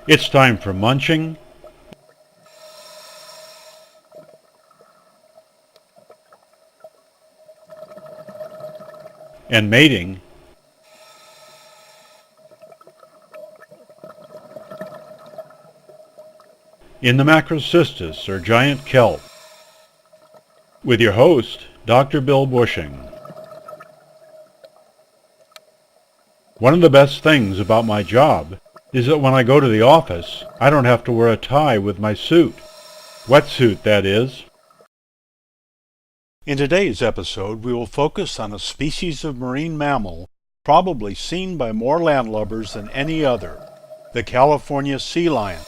It's time for munching and mating in the Macrocystis, or giant kelp, with your host, Dr. Bill Bushing. One of the best things about my job is that when I go to the office, I don't have to wear a tie with my suit. Wetsuit, that is. In today's episode, we will focus on a species of marine mammal probably seen by more landlubbers than any other, the California sea lion.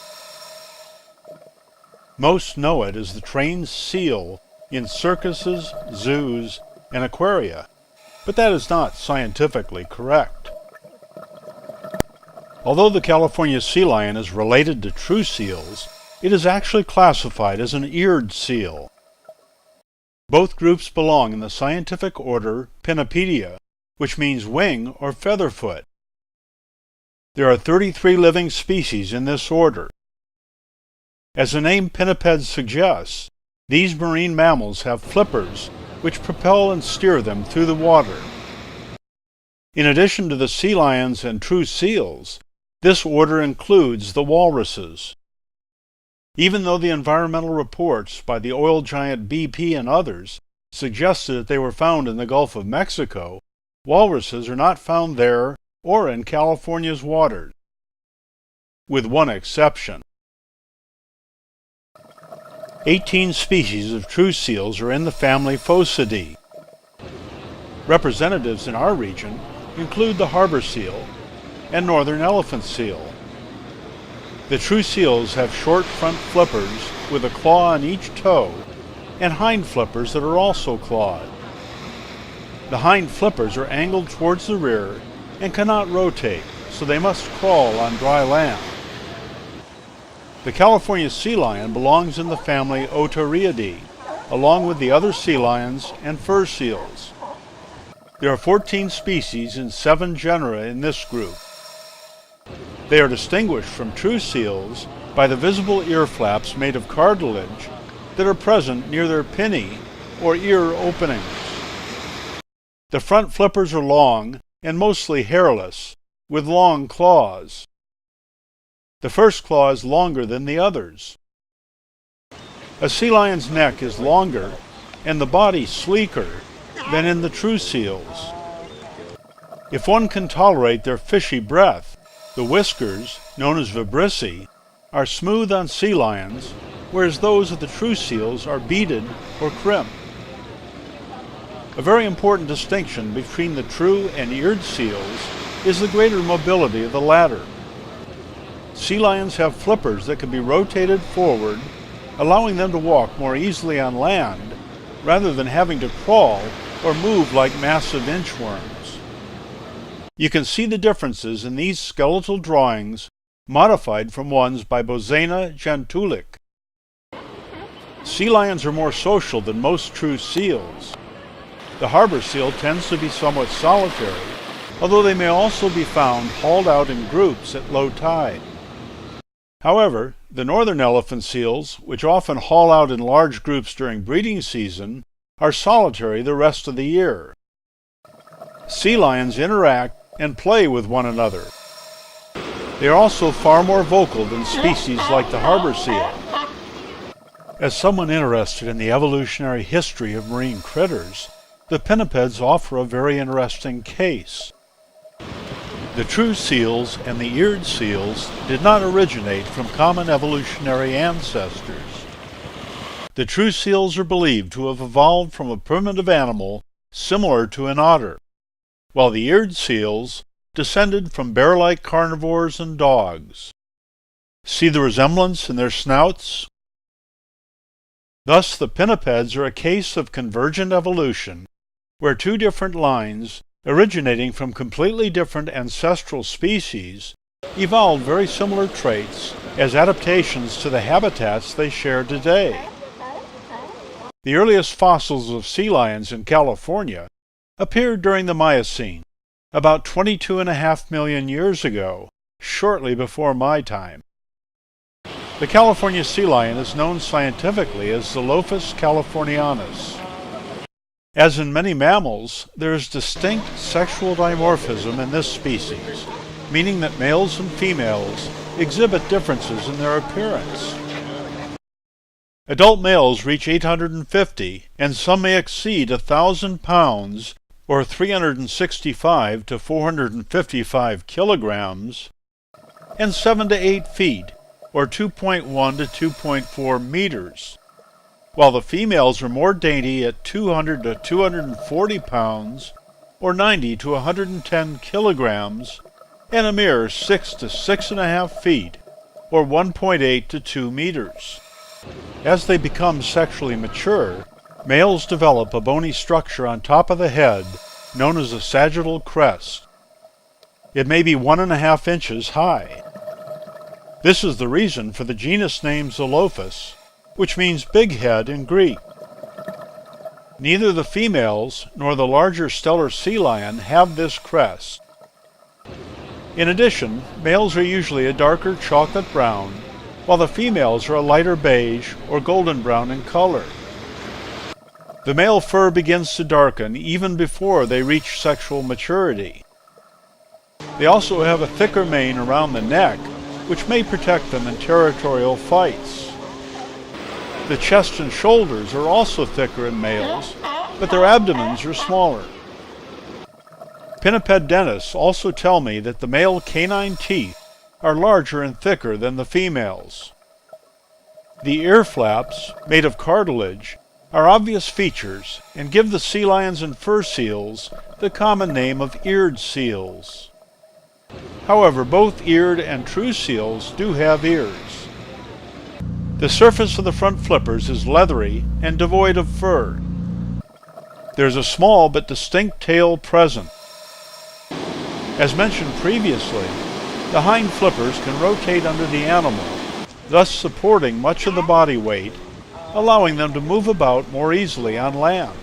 Most know it as the trained seal in circuses, zoos, and aquaria, but that is not scientifically correct. Although the California sea lion is related to true seals, it is actually classified as an eared seal. Both groups belong in the scientific order Pinnipeds, which means wing or feather foot. There are 33 living species in this order. As the name Pinnipeds suggests, these marine mammals have flippers which propel and steer them through the water. In addition to the sea lions and true seals, this order includes the walruses. Even though the environmental reports by the oil giant BP and others suggested that they were found in the Gulf of Mexico, walruses are not found there or in California's waters, with one exception. 18 species of true seals are in the family Phocidae. Representatives in our region include the harbor seal and northern elephant seal. The true seals have short front flippers with a claw on each toe and hind flippers that are also clawed. The hind flippers are angled towards the rear and cannot rotate, so they must crawl on dry land. The California sea lion belongs in the family Otariidae, along with the other sea lions and fur seals. There are 14 species and 7 genera in this group. They are distinguished from true seals by the visible ear flaps made of cartilage that are present near their pinnae or ear openings. The front flippers are long and mostly hairless, with long claws. The first claw is longer than the others. A sea lion's neck is longer and the body sleeker than in the true seals. If one can tolerate their fishy breath, the whiskers, known as vibrissae, are smooth on sea lions, whereas those of the true seals are beaded or crimped. A very important distinction between the true and eared seals is the greater mobility of the latter. Sea lions have flippers that can be rotated forward, allowing them to walk more easily on land, rather than having to crawl or move like massive inchworms. You can see the differences in these skeletal drawings, modified from ones by Bozena Jantulik. Sea lions are more social than most true seals. The harbor seal tends to be somewhat solitary, although they may also be found hauled out in groups at low tide. However, the northern elephant seals, which often haul out in large groups during breeding season, are solitary the rest of the year. Sea lions interact and play with one another. They are also far more vocal than species like the harbor seal. As someone interested in the evolutionary history of marine critters, the pinnipeds offer a very interesting case. The true seals and the eared seals did not originate from common evolutionary ancestors. The true seals are believed to have evolved from a primitive animal similar to an otter, while the eared seals descended from bear-like carnivores and dogs. See the resemblance in their snouts? Thus, the pinnipeds are a case of convergent evolution, where two different lines, originating from completely different ancestral species, evolved very similar traits as adaptations to the habitats they share today. The earliest fossils of sea lions in California appeared during the Miocene, about 22.5 million years ago, shortly before my time. The California sea lion is known scientifically as Xylophus californianus. As in many mammals, there is distinct sexual dimorphism in this species, meaning that males and females exhibit differences in their appearance. Adult males reach 850, and some may exceed 1,000 pounds, or 365 to 455 kilograms, and 7 to 8 feet, or 2.1 to 2.4 meters, while the females are more dainty at 200 to 240 pounds, or 90 to 110 kilograms, and a mere 6 to 6.5 feet, or 1.8 to 2 meters. As they become sexually mature, males develop a bony structure on top of the head known as a sagittal crest. It may be 1.5 inches high. This is the reason for the genus name Xylophus, which means big head in Greek. Neither the females nor the larger Steller sea lion have this crest. In addition, males are usually a darker chocolate brown, while the females are a lighter beige or golden brown in color. The male fur begins to darken even before they reach sexual maturity. They also have a thicker mane around the neck, which may protect them in territorial fights. The chest and shoulders are also thicker in males, but their abdomens are smaller. Pinniped dentists also tell me that the male canine teeth are larger and thicker than the females. The ear flaps, made of cartilage, are obvious features and give the sea lions and fur seals the common name of eared seals. However, both eared and true seals do have ears. The surface of the front flippers is leathery and devoid of fur. There's a small but distinct tail present. As mentioned previously, the hind flippers can rotate under the animal, thus supporting much of the body weight, allowing them to move about more easily on land.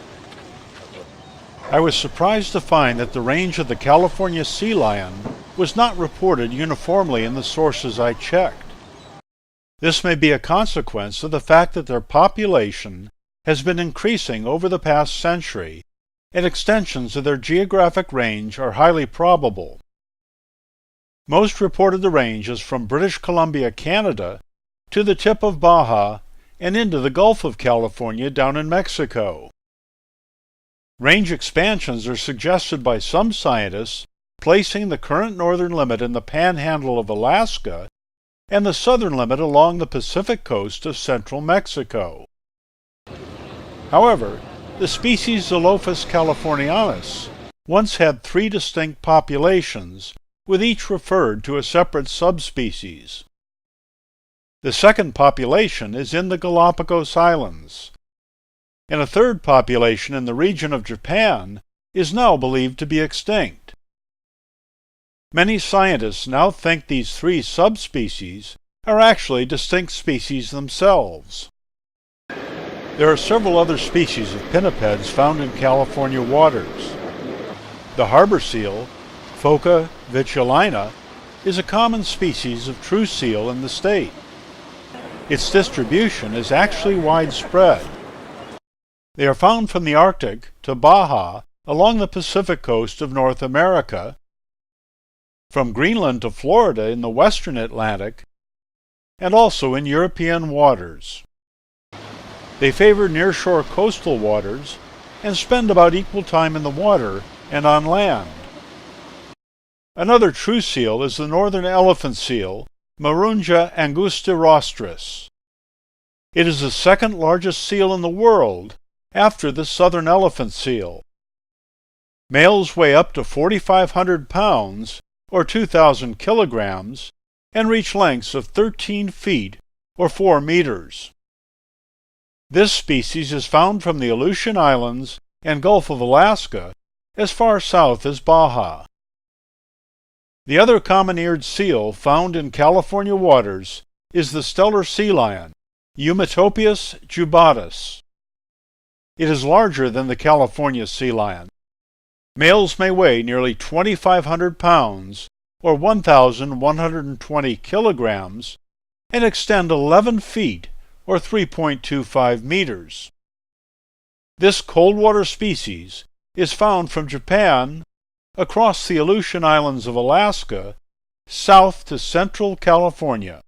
I was surprised to find that the range of the California sea lion was not reported uniformly in the sources I checked. This may be a consequence of the fact that their population has been increasing over the past century, and extensions of their geographic range are highly probable. Most reported the range is from British Columbia, Canada, to the tip of Baja and into the Gulf of California down in Mexico. Range expansions are suggested by some scientists, placing the current northern limit in the panhandle of Alaska and the southern limit along the Pacific coast of central Mexico. However, the species Xylophus californianus once had 3 distinct populations, with each referred to a separate subspecies. The second population is in the Galapagos Islands, and a third population in the region of Japan is now believed to be extinct. Many scientists now think these 3 subspecies are actually distinct species themselves. There are several other species of pinnipeds found in California waters. The harbor seal, Phoca vitulina, is a common species of true seal in the state. Its distribution is actually widespread. They are found from the Arctic to Baja along the Pacific coast of North America, from Greenland to Florida in the western Atlantic, and also in European waters. They favor nearshore coastal waters and spend about equal time in the water and on land. Another true seal is the northern elephant seal, Marungia angustirostris. It is the second largest seal in the world after the southern elephant seal. Males weigh up to 4,500 pounds, or 2,000 kilograms, and reach lengths of 13 feet, or 4 meters. This species is found from the Aleutian Islands and Gulf of Alaska as far south as Baja. The other common-eared seal found in California waters is the Steller sea lion, Eumetopius jubatus. It is larger than the California sea lion. Males may weigh nearly 2,500 pounds, or 1,120 kilograms, and extend 11 feet or 3.25 meters. This cold-water species is found from Japan across the Aleutian Islands of Alaska south to central California.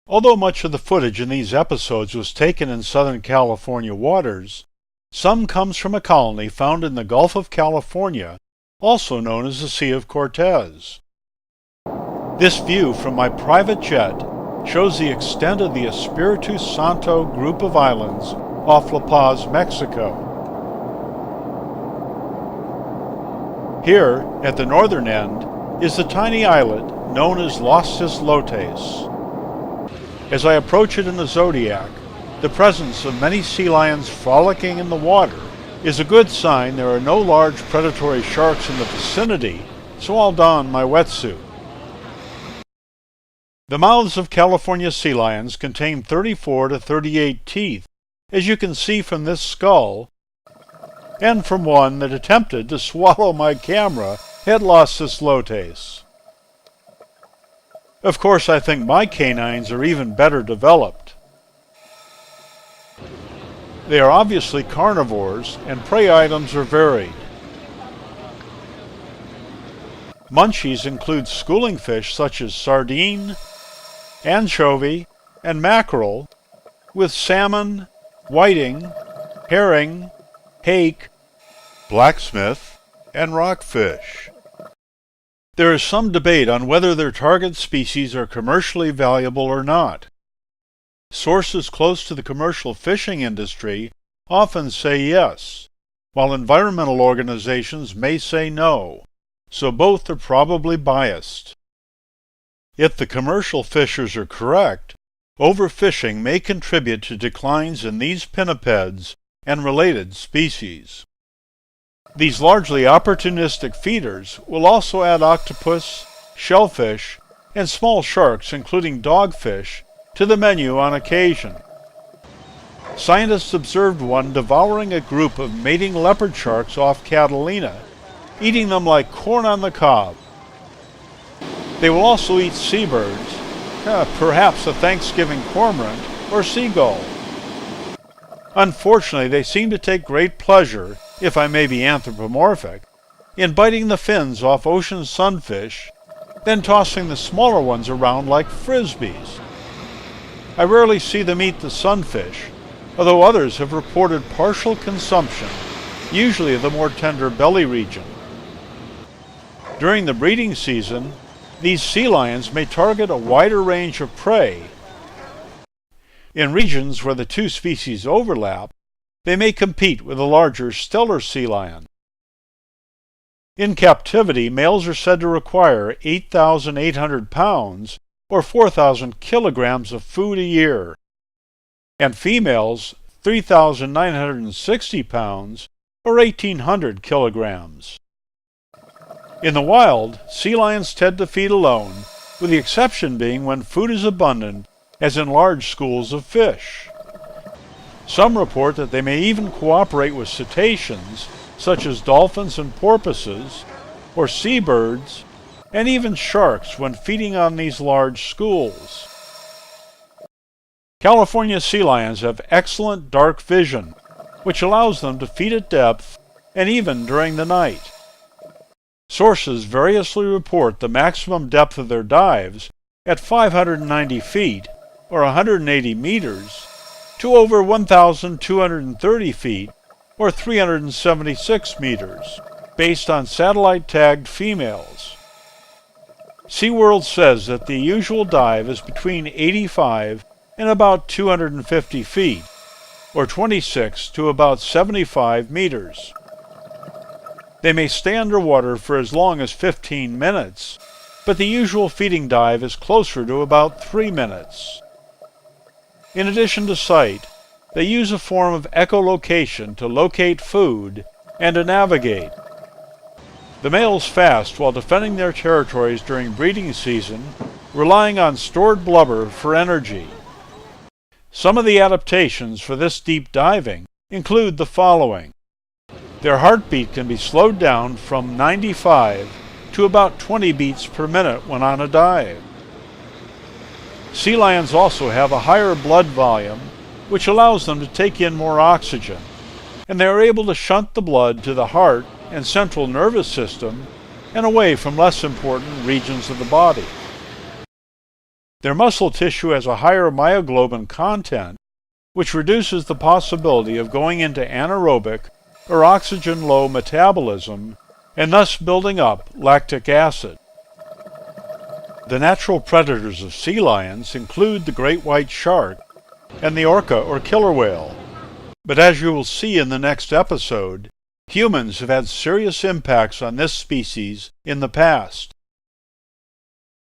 Although much of the footage in these episodes was taken in Southern California waters, some comes from a colony found in the Gulf of California, also known as the Sea of Cortez. This view from my private jet shows the extent of the Espiritu Santo group of islands off La Paz, Mexico. Here, at the northern end, is the tiny islet known as Los Islotes. As I approach it in the zodiac, the presence of many sea lions frolicking in the water is a good sign there are no large predatory sharks in the vicinity, so I'll don my wetsuit. The mouths of California sea lions contain 34 to 38 teeth, as you can see from this skull, and from one that attempted to swallow my camera at Los Islotes. Of course, I think my canines are even better developed. They are obviously carnivores, and prey items are varied. Munchies include schooling fish such as sardine, anchovy, and mackerel, with salmon, whiting, herring, hake, blacksmith, and rockfish. There is some debate on whether their target species are commercially valuable or not. Sources close to the commercial fishing industry often say yes, while environmental organizations may say no, so both are probably biased. If the commercial fishers are correct, overfishing may contribute to declines in these pinnipeds and related species. These largely opportunistic feeders will also add octopus, shellfish, and small sharks, including dogfish, to the menu on occasion. Scientists observed one devouring a group of mating leopard sharks off Catalina, eating them like corn on the cob. They will also eat seabirds, perhaps a Thanksgiving cormorant or seagull. Unfortunately, they seem to take great pleasure, if I may be anthropomorphic, in biting the fins off ocean sunfish, then tossing the smaller ones around like frisbees. I rarely see them eat the sunfish, although others have reported partial consumption, usually of the more tender belly region. During the breeding season, these sea lions may target a wider range of prey. In regions where the two species overlap, they may compete with a larger Steller sea lion. In captivity, males are said to require 8,800 pounds or 4,000 kilograms of food a year, and females 3,960 pounds or 1,800 kilograms. In the wild, sea lions tend to feed alone, with the exception being when food is abundant, as in large schools of fish. Some report that they may even cooperate with cetaceans, such as dolphins and porpoises, or seabirds, and even sharks when feeding on these large schools. California sea lions have excellent dark vision, which allows them to feed at depth and even during the night. Sources variously report the maximum depth of their dives at 590 feet, or 180 meters, to over 1,230 feet, or 376 meters, based on satellite-tagged females. SeaWorld says that the usual dive is between 85 and about 250 feet, or 26 to about 75 meters. They may stay underwater for as long as 15 minutes, but the usual feeding dive is closer to about 3 minutes. In addition to sight, they use a form of echolocation to locate food and to navigate. The males fast while defending their territories during breeding season, relying on stored blubber for energy. Some of the adaptations for this deep diving include the following. Their heartbeat can be slowed down from 95 to about 20 beats per minute when on a dive. Sea lions also have a higher blood volume, which allows them to take in more oxygen, and they are able to shunt the blood to the heart and central nervous system and away from less important regions of the body. Their muscle tissue has a higher myoglobin content, which reduces the possibility of going into anaerobic or oxygen-low metabolism and thus building up lactic acid. The natural predators of sea lions include the great white shark and the orca or killer whale. But as you will see in the next episode, humans have had serious impacts on this species in the past.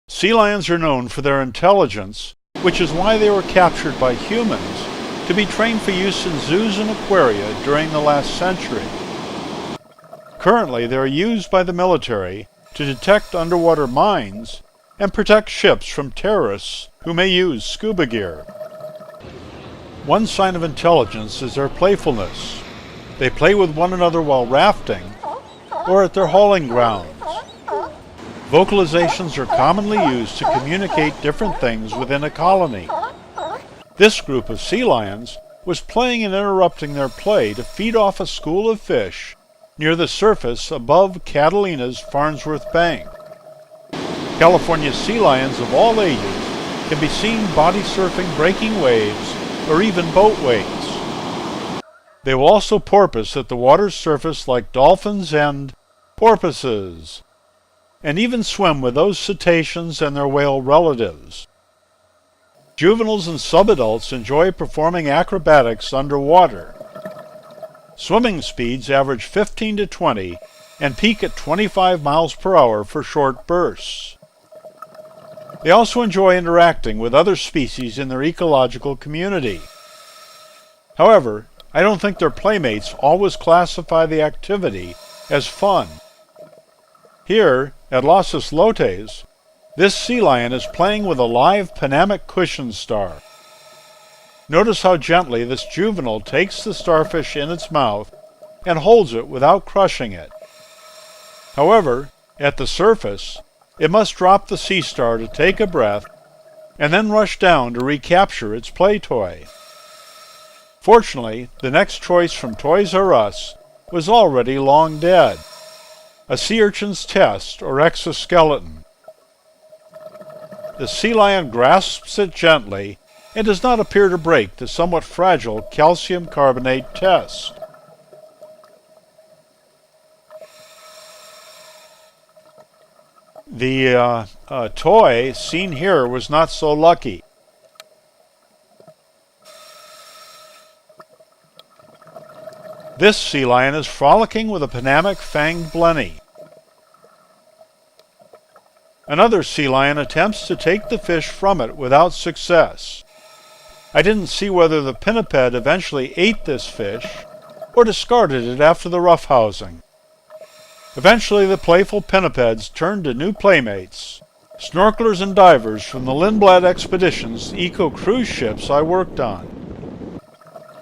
Sea lions are known for their intelligence, which is why they were captured by humans to be trained for use in zoos and aquaria during the last century. Currently, they are used by the military to detect underwater mines and protect ships from terrorists who may use scuba gear. One sign of intelligence is their playfulness. They play with one another while rafting or at their hauling grounds. Vocalizations are commonly used to communicate different things within a colony. This group of sea lions was playing and interrupting their play to feed off a school of fish near the surface above Catalina's Farnsworth Bank. California sea lions of all ages can be seen body surfing breaking waves or even boat wakes. They will also porpoise at the water's surface like dolphins and porpoises, and even swim with those cetaceans and their whale relatives. Juveniles and subadults enjoy performing acrobatics underwater. Swimming speeds average 15 to 20 and peak at 25 miles per hour for short bursts. They also enjoy interacting with other species in their ecological community. However, I don't think their playmates always classify the activity as fun. Here, at Los Islotes, this sea lion is playing with a live Panamic cushion star. Notice how gently this juvenile takes the starfish in its mouth and holds it without crushing it. However, at the surface, it must drop the sea star to take a breath and then rush down to recapture its play toy. Fortunately, the next choice from Toys R Us was already long dead, a sea urchin's test or exoskeleton. The sea lion grasps it gently and does not appear to break the somewhat fragile calcium carbonate test. The toy seen here was not so lucky. This sea lion is frolicking with a Panamic fanged blenny. Another sea lion attempts to take the fish from it without success. I didn't see whether the pinniped eventually ate this fish or discarded it after the roughhousing. Eventually the playful pinnipeds turned to new playmates, snorkelers and divers from the Lindblad Expedition's eco-cruise ships I worked on.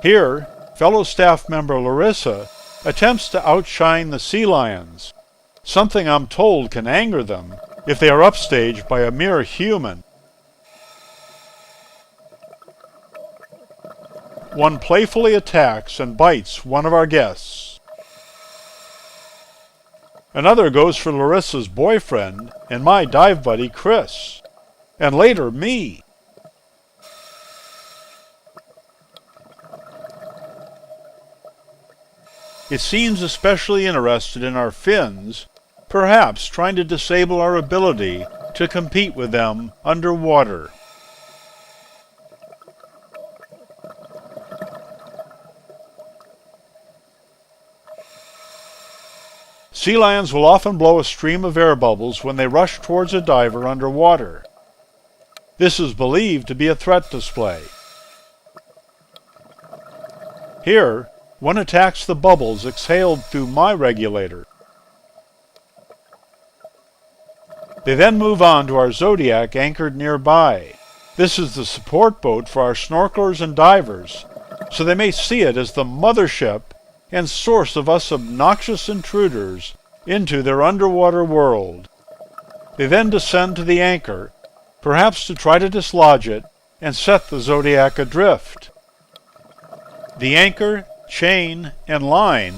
Here, fellow staff member Larissa attempts to outshine the sea lions, something I'm told can anger them if they are upstaged by a mere human. One playfully attacks and bites one of our guests. Another goes for Larissa's boyfriend and my dive buddy Chris, and later me. It seems especially interested in our fins, perhaps trying to disable our ability to compete with them underwater. Sea lions will often blow a stream of air bubbles when they rush towards a diver underwater. This is believed to be a threat display. Here, one attacks the bubbles exhaled through my regulator. They then move on to our Zodiac anchored nearby. This is the support boat for our snorkelers and divers, so they may see it as the mothership and source of us obnoxious intruders into their underwater world. They then descend to the anchor, perhaps to try to dislodge it and set the zodiac adrift. The anchor, chain, and line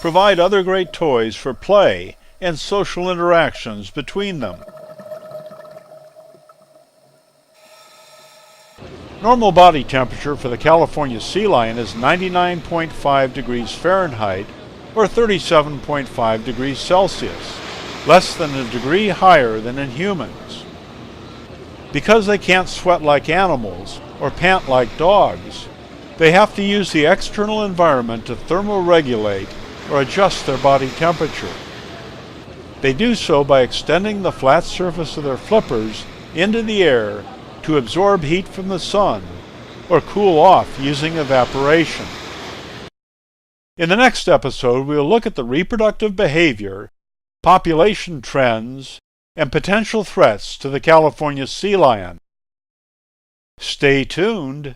provide other great toys for play and social interactions between them. Normal body temperature for the California sea lion is 99.5 degrees Fahrenheit or 37.5 degrees Celsius, less than a degree higher than in humans. Because they can't sweat like animals or pant like dogs, they have to use the external environment to thermoregulate or adjust their body temperature. They do so by extending the flat surface of their flippers into the air to absorb heat from the sun or cool off using evaporation. In the next episode, we will look at the reproductive behavior, population trends, and potential threats to the California sea lion. Stay tuned.